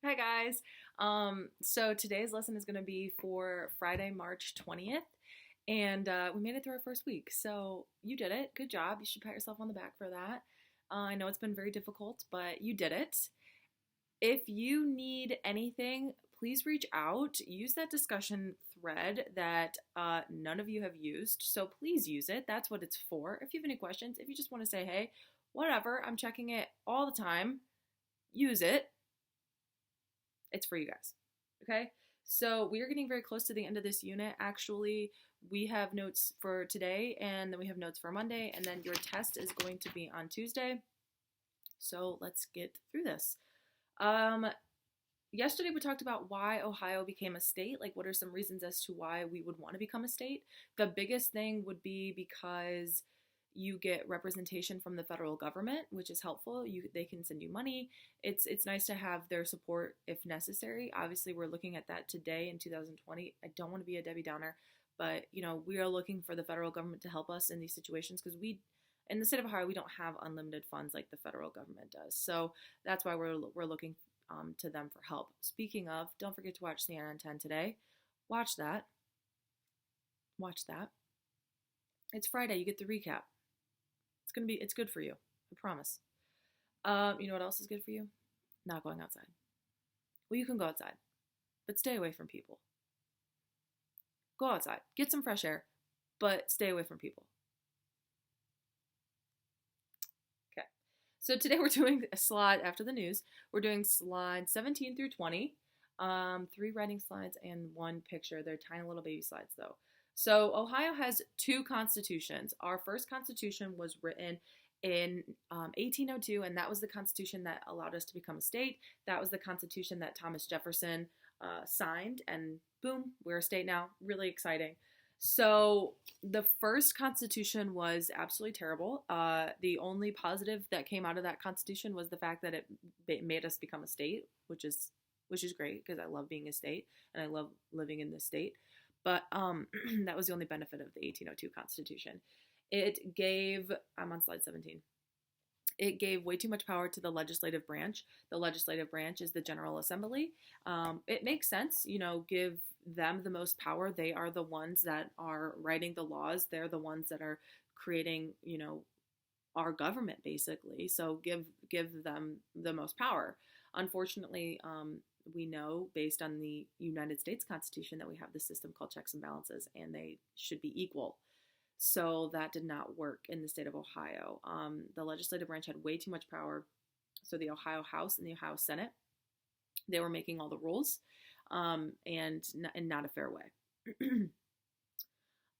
Hi guys. So today's lesson is going to be for Friday, March 20th, and we made it through our first week. So you did it. Good job. You should pat yourself on the back for that. I know it's been very difficult, but you did it. If you need anything, please reach out. Use that discussion thread that none of you have used. So please use it. That's what it's for. If you have any questions, if you just want to say, hey, whatever, I'm checking it all the time, use it. It's for you guys. Okay? So we are getting very close to the end of this unit. Actually, we have notes for today, and then we have notes for Monday, and then your test is going to be on Tuesday. So let's get through this. Yesterday we talked about why Ohio became a state. Like, what are some reasons as to why we would want to become a state? The biggest thing would be because you get representation from the federal government, which is helpful. They can send you money. It's nice to have their support if necessary. Obviously, we're looking at that today in 2020. I don't want to be a Debbie Downer, but we are looking for the federal government to help us in these situations because we in the state of Ohio, we don't have unlimited funds like the federal government does. So that's why we're looking to them for help. Speaking of, don't forget to watch CNN 10 today. Watch that. Watch that. It's Friday. You get the recap. It's good for you. I promise. You know what else is good for you? Not going outside. Well, you can go outside, but stay away from people. Go outside. Get some fresh air, but stay away from people. Okay. So today we're doing a slide after the news. We're doing slides 17 through 20. 3 writing slides and 1 picture. They're tiny little baby slides though. So Ohio has 2 constitutions. Our first constitution was written in 1802, and that was the constitution that allowed us to become a state. That was the constitution that Thomas Jefferson signed, and boom, we're a state now. Really exciting. So the first constitution was absolutely terrible. The only positive that came out of that constitution was the fact that it made us become a state, which is great because I love being a state and I love living in this state. But that was the only benefit of the 1802 Constitution. It gave, I'm on slide 17, it gave way too much power to the legislative branch. The legislative branch is the General Assembly. It makes sense, give them the most power. They are the ones that are writing the laws. They're the ones that are creating, our government basically. So give them the most power. Unfortunately, we know based on the United States Constitution that we have this system called checks and balances, and they should be equal. So that did not work in the state of Ohio. The legislative branch had way too much power. So the Ohio House and the Ohio Senate, they were making all the rules, and in not a fair way.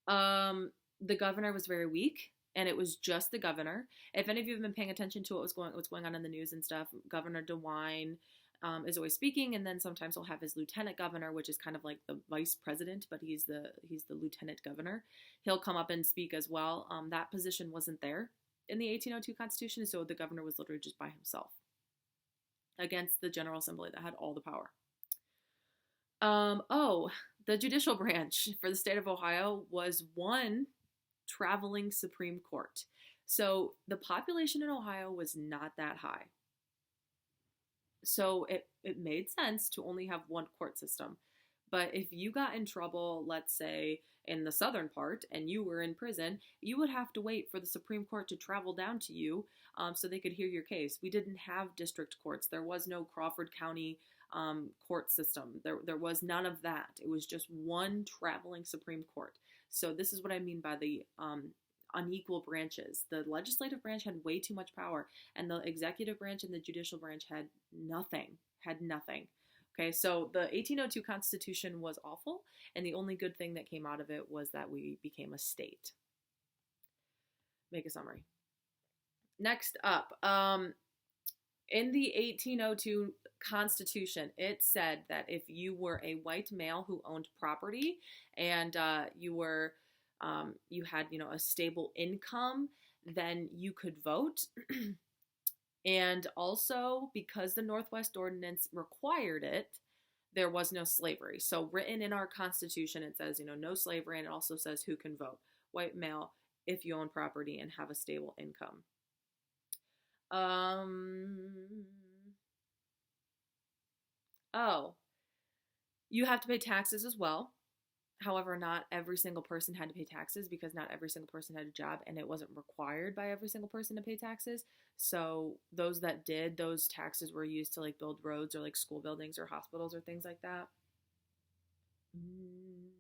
The governor was very weak, and it was just the governor. If any of you have been paying attention to what's going on in the news and stuff, Governor DeWine is always speaking, and then sometimes he'll have his lieutenant governor, which is kind of like the vice president, but he's the lieutenant governor. He'll come up and speak as well. That position wasn't there in the 1802 Constitution, so the governor was literally just by himself against the General Assembly that had all the power. The judicial branch for the state of Ohio was one traveling Supreme Court. So the population in Ohio was not that high. So it made sense to only have one court system. But if you got in trouble, let's say in the southern part, and you were in prison, you would have to wait for the Supreme Court to travel down to you so they could hear your case. We didn't have district courts. There was no Crawford County court system. There was none of that. It was just one traveling Supreme Court. So this is what I mean by the unequal branches. The legislative branch had way too much power, and the executive branch and the judicial branch had nothing. Okay, so the 1802 Constitution was awful, and the only good thing that came out of it was that we became a state. Make a summary. Next up, in the 1802 Constitution, it said that if you were a white male who owned property and you had, a stable income, then you could vote. And also, because the Northwest Ordinance required it, there was no slavery. So written in our Constitution, it says, no slavery, and it also says who can vote. White male, if you own property and have a stable income. Oh, you have to pay taxes as well. However, not every single person had to pay taxes because not every single person had a job and it wasn't required by every single person to pay taxes. So those that did, those taxes were used to like build roads or like school buildings or hospitals or things like that. Mm.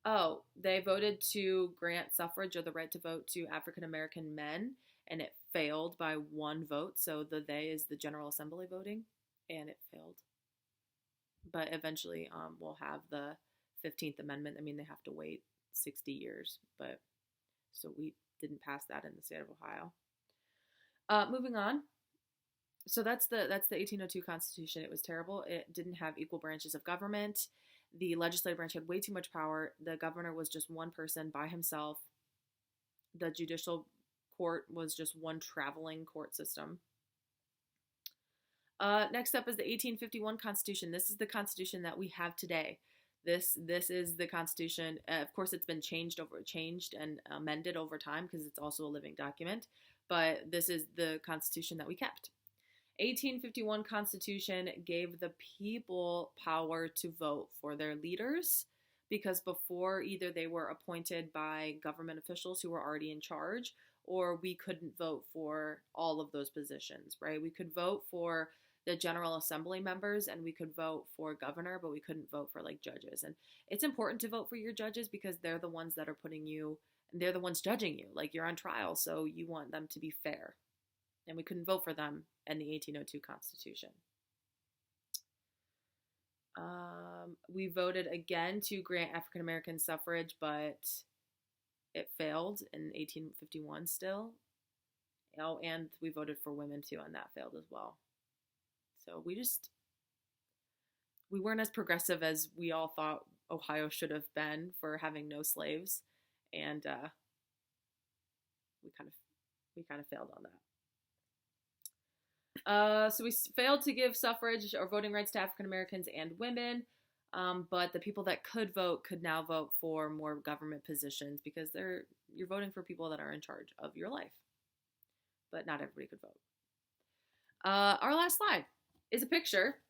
Oh, they voted to grant suffrage or the right to vote to African American men, and it failed by one vote. So the they is the General Assembly voting, and it failed. But eventually, we'll have the 15th Amendment. I mean, they have to wait 60 years, but so we didn't pass that in the state of Ohio. Moving on. So that's the 1802 Constitution. It was terrible. It didn't have equal branches of government. The legislative branch had way too much power. The governor was just one person by himself. The judicial court was just one traveling court system. Next up is the 1851 Constitution. This is the Constitution that we have today. This is the Constitution. Of course, it's been changed and amended over time because it's also a living document. But this is the Constitution that we kept. 1851 Constitution gave the people power to vote for their leaders because before either they were appointed by government officials who were already in charge or we couldn't vote for all of those positions, right? We could vote for the General Assembly members and we could vote for governor, but we couldn't vote for like judges. And it's important to vote for your judges because they're the ones that are putting you, and they're the ones judging you. Like you're on trial, so you want them to be fair. And we couldn't vote for them in the 1802 Constitution. We voted again to grant African American suffrage, but it failed in 1851 still. Oh, and we voted for women too, and that failed as well. So we weren't as progressive as we all thought Ohio should have been for having no slaves, and we kind of failed on that. So we failed to give suffrage or voting rights to African Americans and women, but the people that could vote could now vote for more government positions because you're voting for people that are in charge of your life, but not everybody could vote. Our last slide is a picture.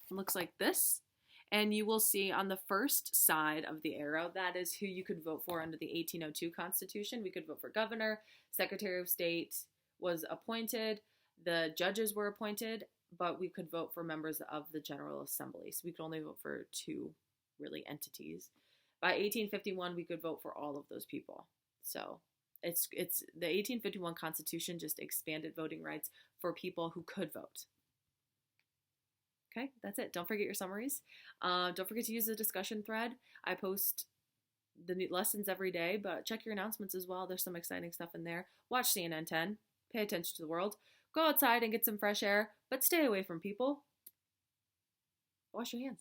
It looks like this. And you will see on the first side of the arrow, that is who you could vote for under the 1802 Constitution. We could vote for governor, secretary of state was appointed, the judges were appointed, but we could vote for members of the General Assembly. So we could only vote for two, really, entities. By 1851, we could vote for all of those people. So it's the 1851 Constitution just expanded voting rights for people who could vote. Okay, that's it. Don't forget your summaries. Don't forget to use the discussion thread. I post the new lessons every day, but check your announcements as well. There's some exciting stuff in there. Watch CNN 10. Pay attention to the world. Go outside and get some fresh air, but stay away from people. Wash your hands.